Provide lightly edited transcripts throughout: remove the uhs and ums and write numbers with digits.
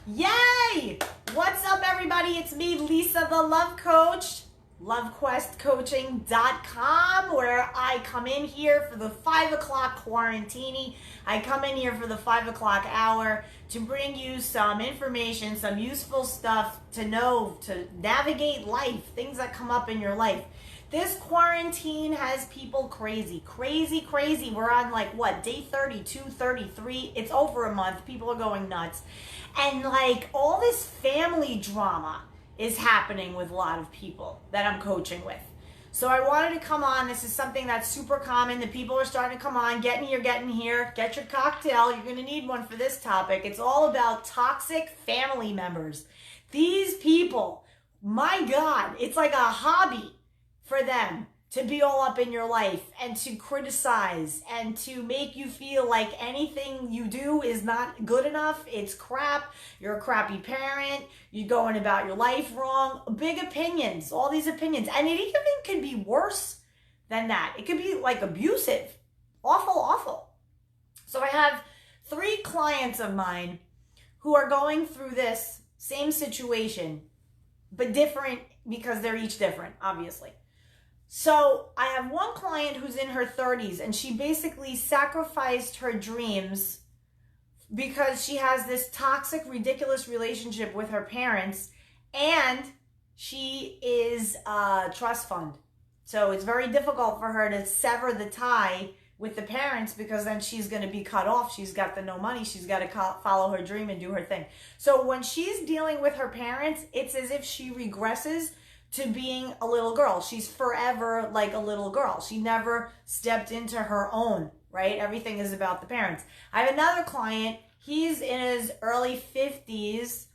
Yay! What's up, everybody? It's me, Lisa, the Love Coach, LoveQuestCoaching.com, where I come in here for the 5 o'clock quarantini. I come in here for the 5 o'clock hour to bring you some information, some useful stuff to know, to navigate life, things that come up in your life. This quarantine has people crazy. We're on day 32, 33. It's over a month. People are going nuts. And all this family drama is happening with a lot of people that I'm coaching with. So I wanted to come on. This is something that's super common. The people are starting to come on. Get in here. Get your cocktail. You're going to need one for this topic. It's all about toxic family members. These people, my God, it's like a hobby for them to be all up in your life and to criticize and to make you feel like anything you do is not good enough. It's crap. You're a crappy parent. You're going about your life wrong. Big opinions, all these opinions. And it even can be worse than that. It could be abusive. Awful. So I have 3 clients of mine who are going through this same situation, but different because they're each different, obviously. So I have one client who's in her 30s, and she basically sacrificed her dreams because she has this toxic, ridiculous relationship with her parents, and she is a trust fund. So it's very difficult for her to sever the tie with the parents because then she's going to be cut off. She's got no money. She's got to follow her dream and do her thing. So when she's dealing with her parents, it's as if she regresses to being a little girl. She's forever like a little girl. She never stepped into her own, right? Everything is about the parents. I have another client. He's in his early 50s,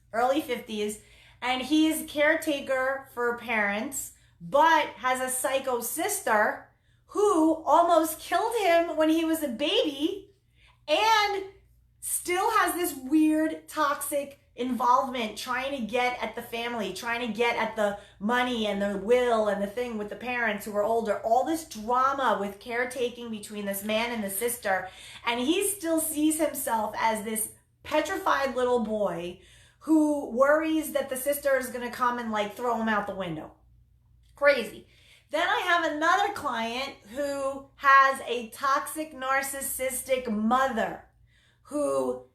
and he's caretaker for parents, but has a psycho sister who almost killed him when he was a baby and still has this weird, toxic involvement, trying to get at the family, trying to get at the money and the will and the thing with the parents who are older. All this drama with caretaking between this man and the sister. And he still sees himself as this petrified little boy who worries that the sister is going to come and throw him out the window. Crazy. Then I have another client who has a toxic, narcissistic mother who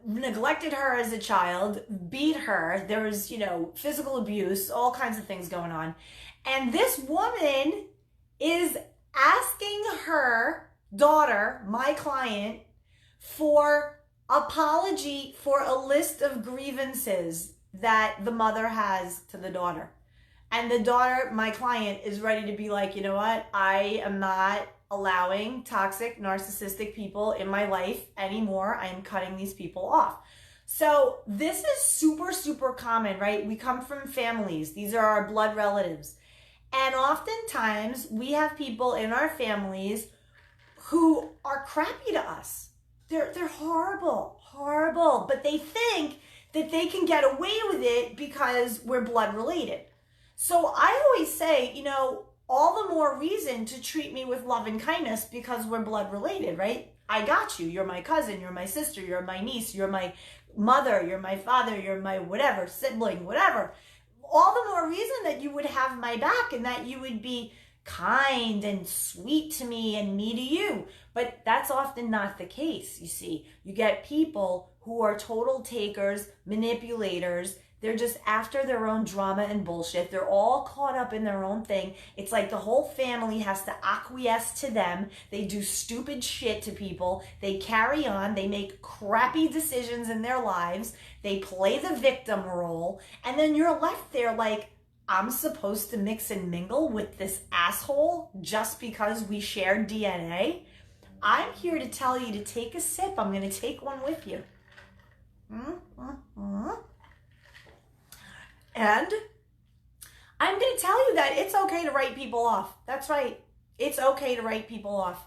neglected her as a child, beat her. There was, physical abuse, all kinds of things going on. And this woman is asking her daughter, my client, for apology for a list of grievances that the mother has to the daughter. And the daughter, my client, is ready to be like, you know what? I am not allowing toxic, narcissistic people in my life anymore. I am cutting these people off. So this is super common, right? We come from families. These are our blood relatives. And oftentimes we have people in our families who are crappy to us. They're horrible, but they think that they can get away with it because we're blood related. So I always say, all the more reason to treat me with love and kindness because we're blood related, right? I got you. You're my cousin. You're my sister. You're my niece. You're my mother. You're my father. You're my whatever, sibling, whatever. All the more reason that you would have my back and that you would be kind and sweet to me and me to you. But that's often not the case, you see. You get people who are total takers, manipulators. They're just after their own drama and bullshit. They're all caught up in their own thing. It's like the whole family has to acquiesce to them. They do stupid shit to people. They carry on. They make crappy decisions in their lives. They play the victim role. And then you're left there like, I'm supposed to mix and mingle with this asshole just because we share DNA? I'm here to tell you to take a sip. I'm going to take one with you. And I'm going to tell you that it's okay to write people off. That's right. It's okay to write people off.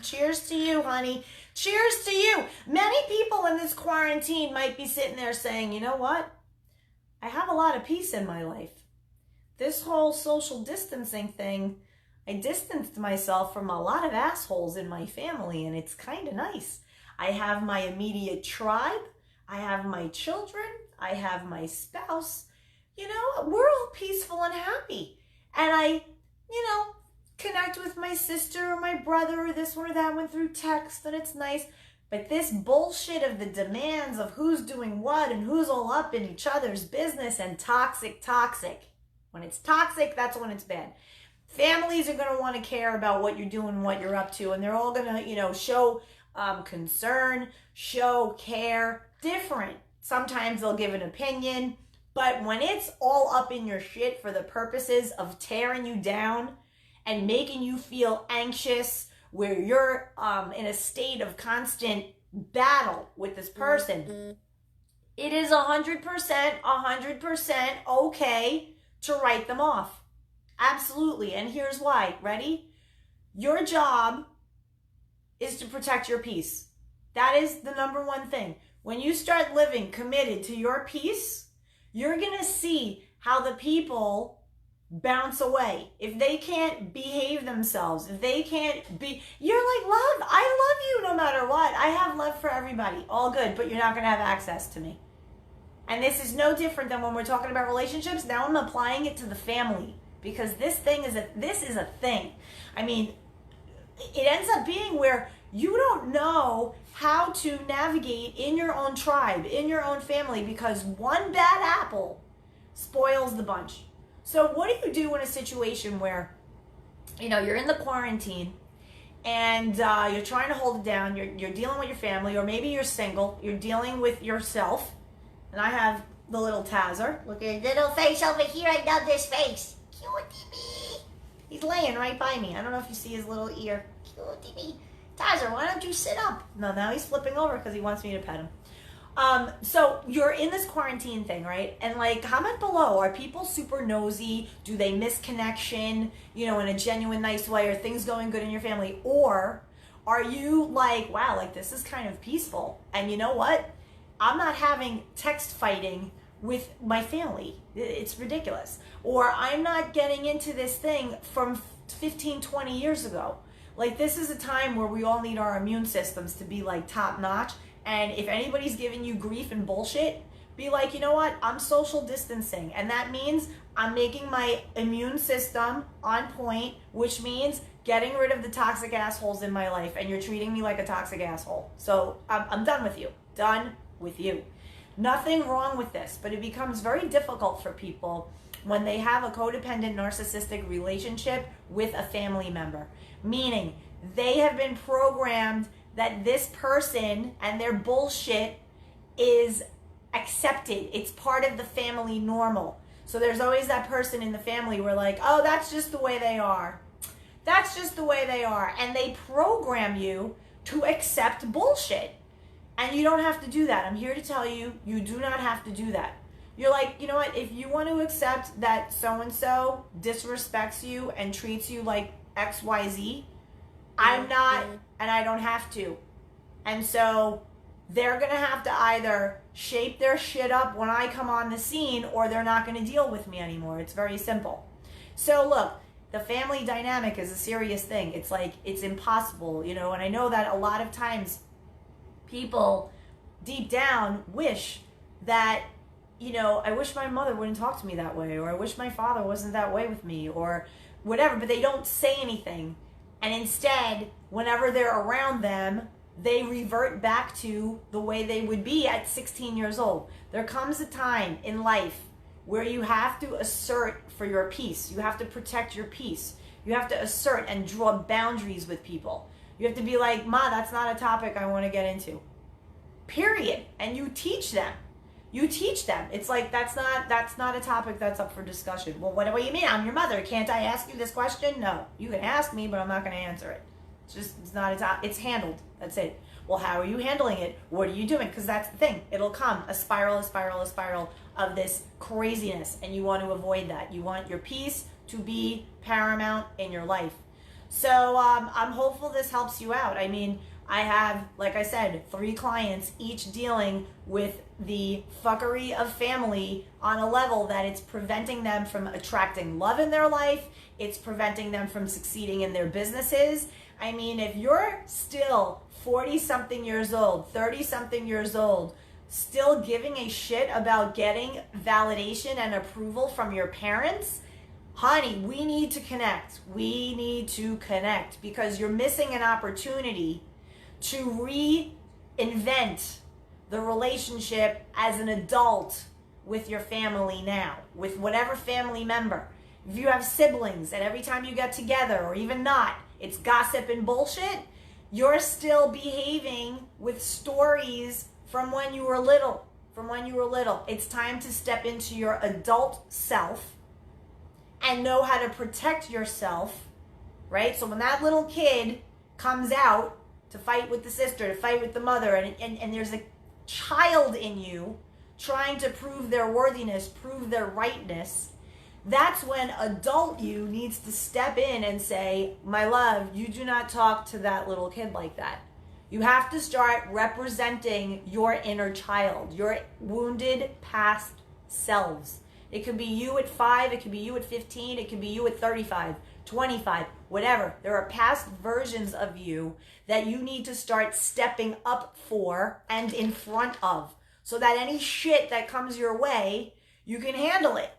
Cheers to you, honey. Cheers to you. Many people in this quarantine might be sitting there saying, you know what? I have a lot of peace in my life. This whole social distancing thing, I distanced myself from a lot of assholes in my family, and it's kind of nice. I have my immediate tribe. I have my children, I have my spouse, we're all peaceful and happy. And I, connect with my sister or my brother or this one or that one through text, and it's nice. But this bullshit of the demands of who's doing what and who's all up in each other's business and toxic. When it's toxic, that's when it's bad. Families are going to want to care about what you're doing, what you're up to, and they're all going to, show concern, show care, different. Sometimes they'll give an opinion, but when it's all up in your shit for the purposes of tearing you down and making you feel anxious, where you're in a state of constant battle with this person, it is 100% okay to write them off. Absolutely. And here's why. Ready? Your job is to protect your peace. That is the number one thing. When you start living committed to your peace, you're going to see how the people bounce away. If they can't behave themselves, if they can't be, you're like, love, I love you no matter what. I have love for everybody. All good, but you're not going to have access to me. And this is no different than when we're talking about relationships. Now I'm applying it to the family, because this is a thing. I mean, it ends up being where you don't know how to navigate in your own tribe, in your own family, because one bad apple spoils the bunch. So what do you do in a situation where, you're in the quarantine and you're trying to hold it down, you're dealing with your family, or maybe you're single, you're dealing with yourself, and I have the little Tazer. Look at his little face over here. I love this face. Cutie me. He's laying right by me. I don't know if you see his little ear. Cutie me. Tazer, why don't you sit up? No, now he's flipping over because he wants me to pet him. So you're in this quarantine thing, right? And comment below, are people super nosy? Do they miss connection, in a genuine, nice way? Are things going good in your family? Or are you like, wow, this is kind of peaceful. And you know what? I'm not having text fighting with my family. It's ridiculous. Or I'm not getting into this thing from 15, 20 years ago. This is a time where we all need our immune systems to be top notch. And if anybody's giving you grief and bullshit, be like, you know what? I'm social distancing. And that means I'm making my immune system on point, which means getting rid of the toxic assholes in my life. And you're treating me like a toxic asshole. So I'm done with you. Done with you. Nothing wrong with this, but it becomes very difficult for people when they have a codependent narcissistic relationship with a family member. Meaning they have been programmed that this person and their bullshit is accepted. It's part of the family normal. So there's always that person in the family where oh, that's just the way they are. That's just the way they are. And they program you to accept bullshit. And you don't have to do that. I'm here to tell you, you do not have to do that. You're like, you know what? If you want to accept that so-and-so disrespects you and treats you like XYZ, I'm not, and I don't have to. And so they're going to have to either shape their shit up when I come on the scene, or they're not going to deal with me anymore. It's very simple. So look, the family dynamic is a serious thing. It's it's impossible, and I know that a lot of times people deep down wish that, I wish my mother wouldn't talk to me that way, or I wish my father wasn't that way with me, or whatever, but they don't say anything. And instead, whenever they're around them, they revert back to the way they would be at 16 years old. There comes a time in life where you have to assert for your peace. You have to protect your peace. You have to assert and draw boundaries with people. You have to be like, Ma, that's not a topic I want to get into. Period. And you teach them. It's that's not a topic that's up for discussion. Well, what do you mean? I'm your mother. Can't I ask you this question? No. You can ask me, but I'm not going to answer it. It's not a topic. It's handled. That's it. Well, how are you handling it? What are you doing? Because that's the thing. It'll come a spiral of this craziness, and you want to avoid that. You want your peace to be paramount in your life. So I'm hopeful this helps you out. I mean, I have, like I said, 3 clients, each dealing with the fuckery of family on a level that it's preventing them from attracting love in their life. It's preventing them from succeeding in their businesses. I mean, if you're still 40-something years old, 30-something years old, still giving a shit about getting validation and approval from your parents, honey, we need to connect. We need to connect because you're missing an opportunity to reinvent the relationship as an adult with your family now, with whatever family member. If you have siblings and every time you get together, or even not, it's gossip and bullshit, you're still behaving with stories from when you were little. It's time to step into your adult self and know how to protect yourself, right? So when that little kid comes out to fight with the sister, to fight with the mother, and there's a child in you trying to prove their worthiness, prove their rightness, that's when adult you needs to step in and say, my love, you do not talk to that little kid like that. You have to start representing your inner child, your wounded past selves. It could be you at 5, it could be you at 15, it could be you at 35, 25, whatever. There are past versions of you that you need to start stepping up for and in front of, so that any shit that comes your way, you can handle it.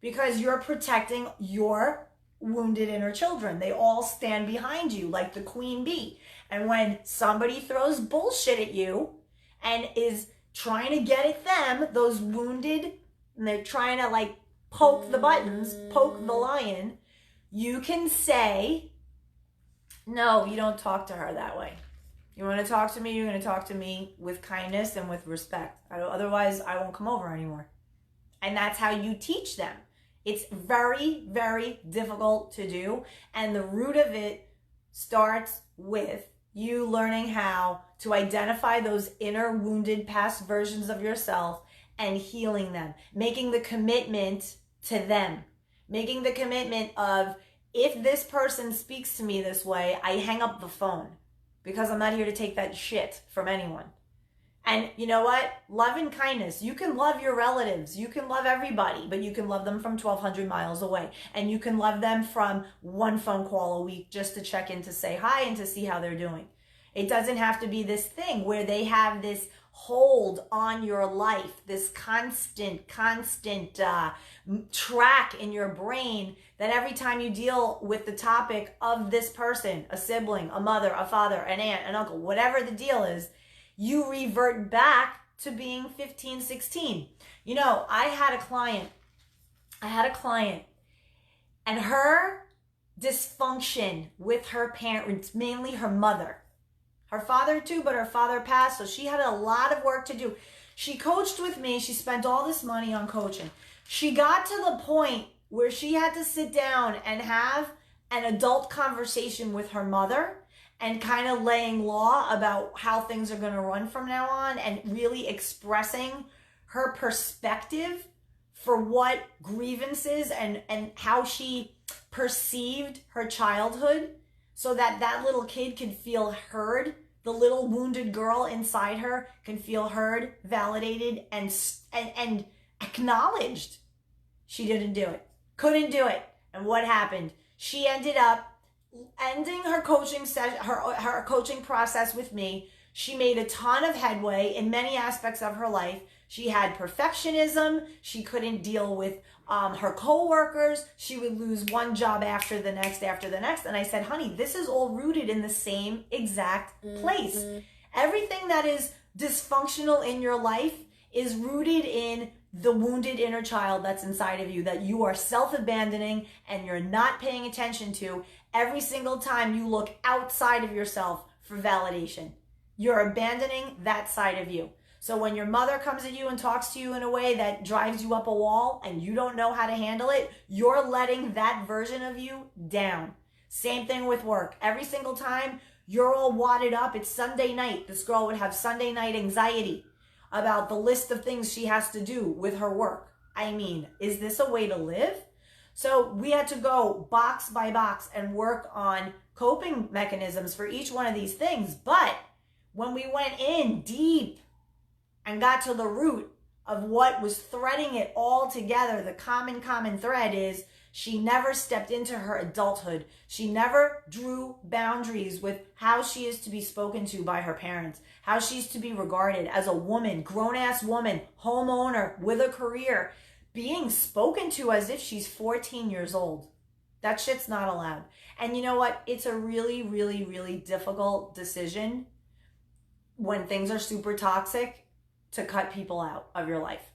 Because you're protecting your wounded inner children. They all stand behind you like the queen bee. And when somebody throws bullshit at you and is trying to get at them, those wounded, and they're trying to like poke the buttons, poke the lion, you can say, no, you don't talk to her that way. You want to talk to me, you're going to talk to me with kindness and with respect. Otherwise, I won't come over anymore. And that's how you teach them. It's very, very difficult to do. And the root of it starts with you learning how to identify those inner wounded past versions of yourself and healing them. Making the commitment to them. Making the commitment of, if this person speaks to me this way, I hang up the phone. Because I'm not here to take that shit from anyone. And you know what? Love and kindness. You can love your relatives. You can love everybody, but you can love them from 1,200 miles away. And you can love them from one phone call a week just to check in to say hi and to see how they're doing. It doesn't have to be this thing where they have this hold on your life, this constant track in your brain that every time you deal with the topic of this person, a sibling, a mother, a father, an aunt, an uncle, whatever the deal is, you revert back to being 15, 16. You know, I had a client and her dysfunction with her parents, mainly her mother. Her father too, but her father passed, so she had a lot of work to do. She coached with me. She spent all this money on coaching. She got to the point where she had to sit down and have an adult conversation with her mother and kind of laying law about how things are going to run from now on and really expressing her perspective for what grievances and how she perceived her childhood, so that that little kid can feel heard. The little wounded girl inside her can feel heard, validated, and acknowledged. She didn't do it. Couldn't do it. And what happened? She ended up ending her coaching her coaching process with me. She made a ton of headway in many aspects of her life. She had perfectionism. She couldn't deal with her coworkers. She would lose one job after the next. And I said, honey, this is all rooted in the same exact place. Mm-hmm. Everything that is dysfunctional in your life is rooted in the wounded inner child that's inside of you, that you are self-abandoning and you're not paying attention to every single time you look outside of yourself for validation. You're abandoning that side of you. So when your mother comes at you and talks to you in a way that drives you up a wall and you don't know how to handle it, you're letting that version of you down. Same thing with work. Every single time you're all wadded up, it's Sunday night. This girl would have Sunday night anxiety about the list of things she has to do with her work. I mean, is this a way to live? So we had to go box by box and work on coping mechanisms for each one of these things. But when we went in deep and got to the root of what was threading it all together, the common thread is She never stepped into her adulthood. She never drew boundaries with how she is to be spoken to by her parents, how she's to be regarded as a woman, grown-ass woman, homeowner with a career, being spoken to as if she's 14 years old. That shit's not allowed. And you know what? It's a really, really, really difficult decision when things are super toxic to cut people out of your life.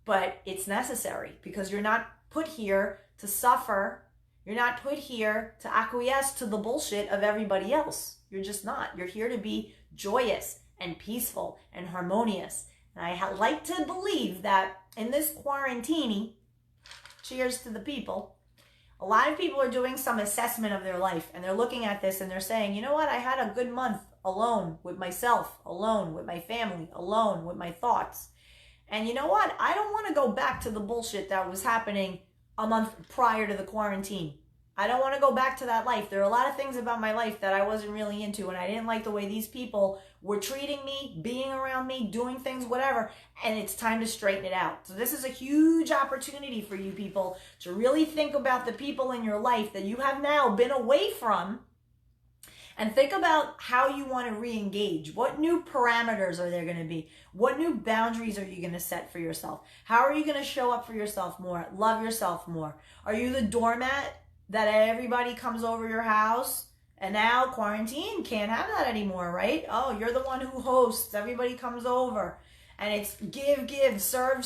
But it's necessary because you're not put here to suffer. You're not put here to acquiesce to the bullshit of everybody else. You're just not. You're here to be joyous and peaceful and harmonious. And I like to believe that in this quarantine, cheers to the people, a lot of people are doing some assessment of their life and they're looking at this and they're saying, you know what, I had a good month alone with myself, alone with my family, alone with my thoughts. And you know what, I don't want to go back to the bullshit that was happening a month prior to the quarantine. I don't want to go back to that life. There are a lot of things about my life that I wasn't really into, and I didn't like the way these people were treating me, being around me, doing things, whatever, and it's time to straighten it out. So this is a huge opportunity for you people to really think about the people in your life that you have now been away from, and think about how you want to re-engage. What new parameters are there going to be? What new boundaries are you going to set for yourself? How are you going to show up for yourself more? Love yourself more? Are you the doormat that everybody comes over your house? And now quarantine can't have that anymore, right? Oh, you're the one who hosts. Everybody comes over. And it's give, serve,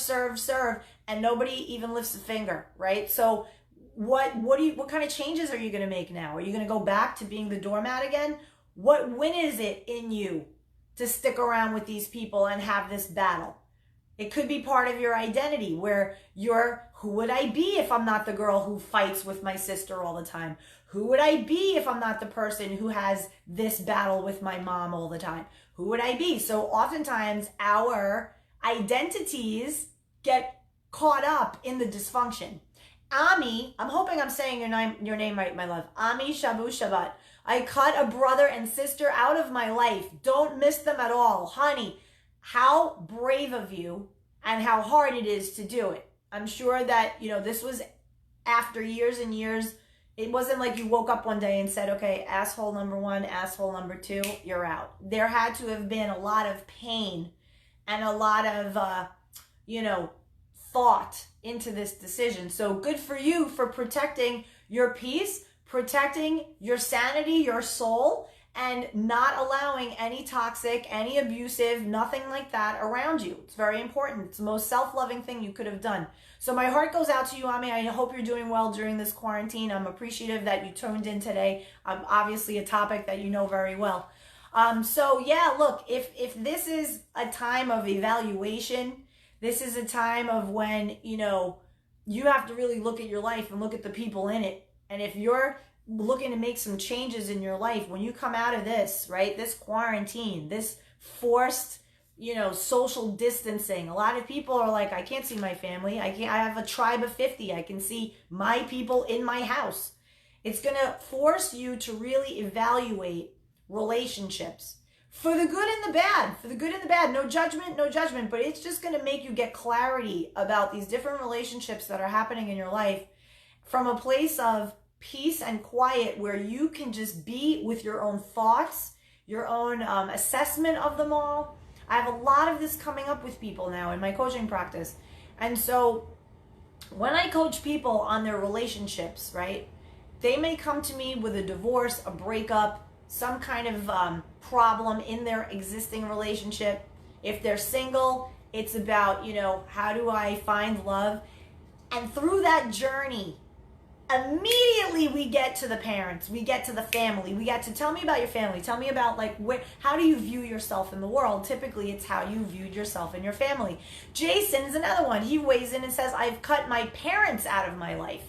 and nobody even lifts a finger, right? So what kind of changes are you going to make now? Are you going to go back to being the doormat again? When is it in you to stick around with these people and have this battle? It could be part of your identity where who would I be if I'm not the girl who fights with my sister all the time? Who would I be if I'm not the person who has this battle with my mom all the time? Who would I be? So oftentimes our identities get caught up in the dysfunction. Ami, I'm hoping I'm saying your name right, my love. Ami Shabu Shabbat. I cut a brother and sister out of my life. Don't miss them at all. Honey, how brave of you and how hard it is to do it. I'm sure that, this was after years and years. It wasn't like you woke up one day and said, okay, asshole number one, asshole number two, you're out. There had to have been a lot of pain and a lot of, thought into this decision. So good for you for protecting your peace, protecting your sanity, your soul, and not allowing any toxic, any abusive, nothing like that around you. It's very important. It's the most self-loving thing you could have done. So my heart goes out to you, Ami. I hope you're doing well during this quarantine. I'm appreciative that you tuned in today. Obviously a topic that you know very well. So yeah, look, if this is a time of evaluation, this is a time of when, you have to really look at your life and look at the people in it. And if you're looking to make some changes in your life, when you come out of this, right, this quarantine, this forced, social distancing, a lot of people are like, I can't see my family. I have a tribe of 50. I can see my people in my house. It's going to force you to really evaluate relationships. For the good and the bad, no judgment, but it's just going to make you get clarity about these different relationships that are happening in your life from a place of peace and quiet where you can just be with your own thoughts, your own assessment of them all. I have a lot of this coming up with people now in my coaching practice. And so when I coach people on their relationships, right, they may come to me with a divorce, a breakup, some kind of problem in their existing relationship. If they're single, it's about, how do I find love? And through that journey, immediately we get to the parents, we get to the family, we get to tell me about your family, tell me about how do you view yourself in the world? Typically it's how you viewed yourself in your family. Jason is another one. He weighs in and says, I've cut my parents out of my life.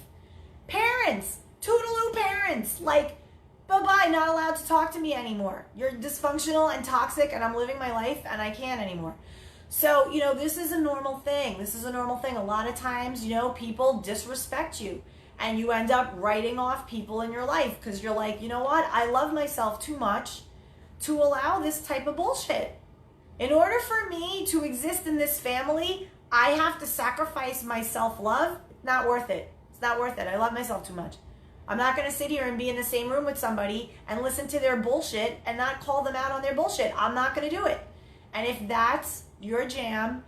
Parents, toodaloo parents, bye-bye, not allowed to talk to me anymore. You're dysfunctional and toxic and I'm living my life and I can't anymore. So, this is a normal thing. A lot of times, people disrespect you and you end up writing off people in your life because you're like, you know what? I love myself too much to allow this type of bullshit. In order for me to exist in this family, I have to sacrifice my self-love. Not worth it. It's It's not worth it. I love myself too much. I'm not going to sit here and be in the same room with somebody and listen to their bullshit and not call them out on their bullshit. I'm not going to do it. And if that's your jam,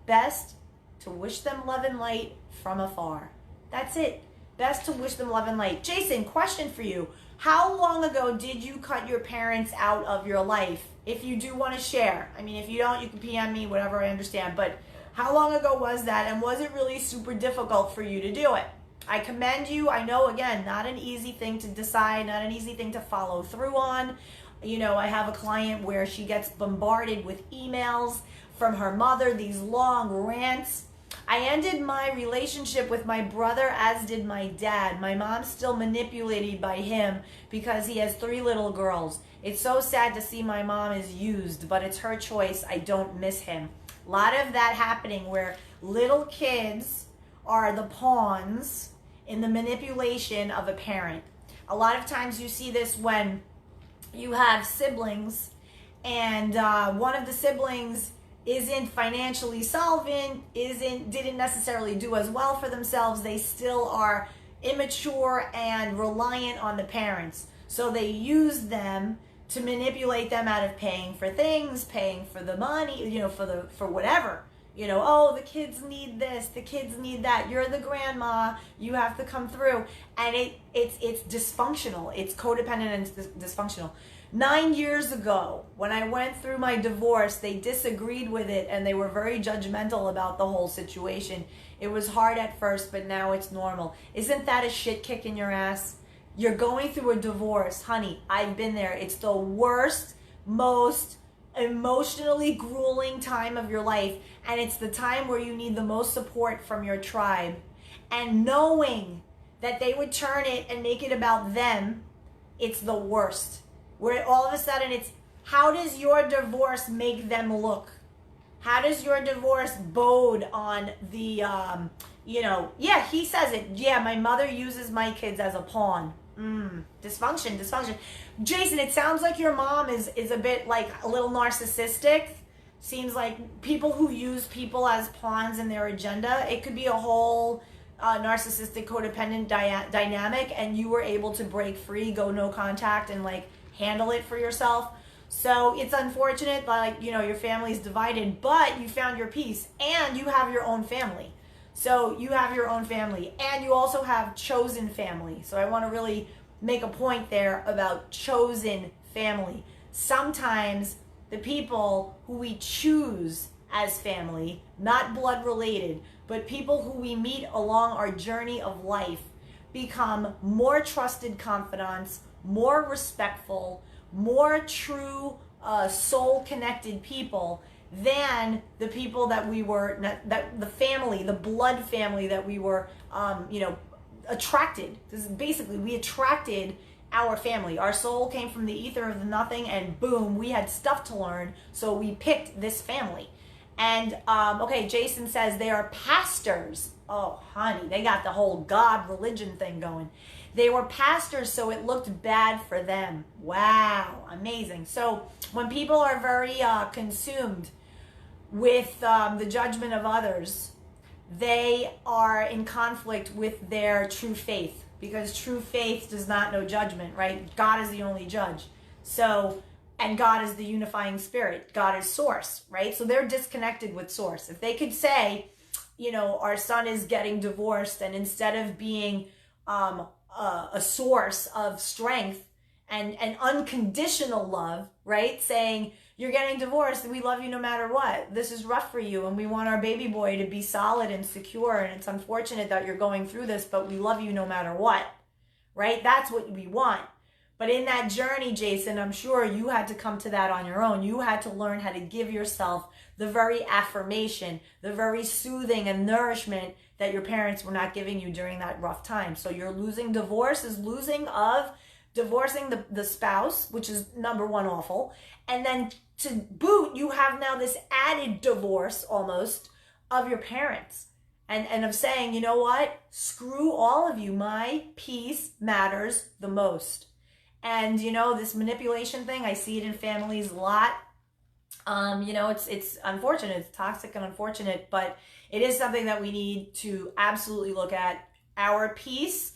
best to wish them love and light from afar. That's it. Best to wish them love and light. Jason, question for you. How long ago did you cut your parents out of your life? If you do want to share. I mean, if you don't, you can PM me, whatever, I understand. But how long ago was that? And was it really super difficult for you to do it? I commend you. I know, again, not an easy thing to decide, not an easy thing to follow through on. You know, I have a client where she gets bombarded with emails from her mother, these long rants. I ended my relationship with my brother, as did my dad. My mom's still manipulated by him because he has 3 little girls. It's so sad to see my mom is used, but it's her choice. I don't miss him. A lot of that happening where little kids are the pawns in the manipulation of a parent. A lot of times you see this when you have siblings and one of the siblings isn't financially solvent, didn't necessarily do as well for themselves. They still are immature and reliant on the parents. So they use them to manipulate them out of paying for things, paying for the money, you know, for whatever. You know, oh, the kids need this, the kids need that. You're the grandma, you have to come through. And it's dysfunctional. It's codependent and dysfunctional. 9 years ago, when I went through my divorce, they disagreed with it and they were very judgmental about the whole situation. It was hard at first, but now it's normal. Isn't that a shit kick in your ass? You're going through a divorce. Honey, I've been there. It's the worst, most emotionally grueling time of your life. And it's the time where you need the most support from your tribe. And knowing that they would turn it and make it about them, it's the worst. Where all of a sudden it's, how does your divorce make them look? How does your divorce bode on the, yeah, he says it. Yeah, my mother uses my kids as a pawn. Dysfunction. Jason, it sounds like your mom is a bit like a little narcissistic. Seems like people who use people as pawns in their agenda. It could be a whole narcissistic codependent dynamic, and you were able to break free, go no contact, and like handle it for yourself. So it's unfortunate, like, you know, your family's divided, but you found your peace and you have your own family. So you have your own family and you also have chosen family. So I want to really make a point there about chosen family. Sometimes the people who we choose as family, not blood related, but people who we meet along our journey of life, become more trusted confidants, more respectful, more true soul connected people than the people that we were, that the family, the blood family that we were, attracted. This is basically, we attracted our family. Our soul came from the ether of the nothing, and boom, we had stuff to learn, so we picked this family. And okay, Jason says they are pastors. Oh, honey, they got the whole God religion thing going. They were pastors, so it looked bad for them. Wow, amazing. So when people are very consumed with the judgment of others, they are in conflict with their true faith, because true faith does not know judgment, right? God is the only judge. So, and God is the unifying spirit. God is source, right? So they're disconnected with source. If they could say, you know, our son is getting divorced, and instead of being a source of strength and unconditional love, right? Saying, you're getting divorced and we love you no matter what. This is rough for you and we want our baby boy to be solid and secure, and it's unfortunate that you're going through this, but we love you no matter what, right? That's what we want. But in that journey, Jason, I'm sure you had to come to that on your own. You had to learn how to give yourself the very affirmation, the very soothing and nourishment that your parents were not giving you during that rough time. So you're losing. Divorce is losing of divorcing the spouse, which is number one, awful. And then to boot, you have now this added divorce almost of your parents. And of saying, you know what? Screw all of you. My peace matters the most. And, you know, this manipulation thing, I see it in families a lot. It's unfortunate. It's toxic and unfortunate, but it is something that we need to absolutely look at Our peace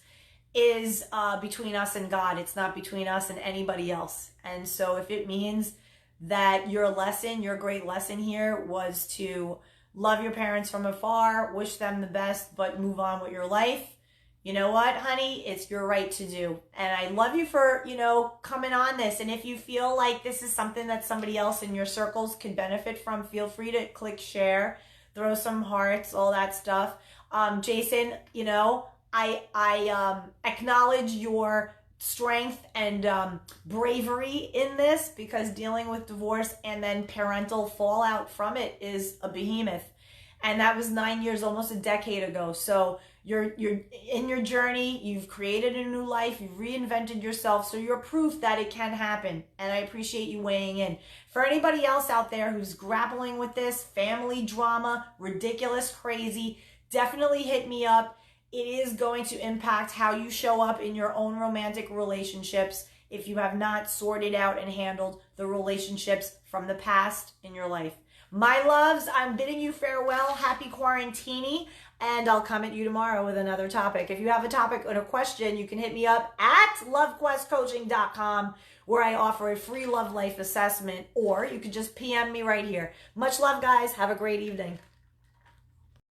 is between us and God. It's not between us and anybody else. And so if it means that your great lesson here was to love your parents from afar, wish them the best, but move on with your life, you know what, honey? It's your right to do. And I love you for, coming on this. And if you feel like this is something that somebody else in your circles could benefit from, feel free to click share, throw some hearts, all that stuff. Jason, I acknowledge your strength and bravery in this, because dealing with divorce and then parental fallout from it is a behemoth. And that was 9 years, almost a decade ago. So you're in your journey, you've created a new life, you've reinvented yourself, so you're proof that it can happen. And I appreciate you weighing in. For anybody else out there who's grappling with this, family drama, ridiculous, crazy, definitely hit me up. It is going to impact how you show up in your own romantic relationships if you have not sorted out and handled the relationships from the past in your life. My loves, I'm bidding you farewell. Happy quarantini, and I'll come at you tomorrow with another topic. If you have a topic or a question, you can hit me up at lovequestcoaching.com, where I offer a free love life assessment, or you could just PM me right here. Much love, guys. Have a great evening.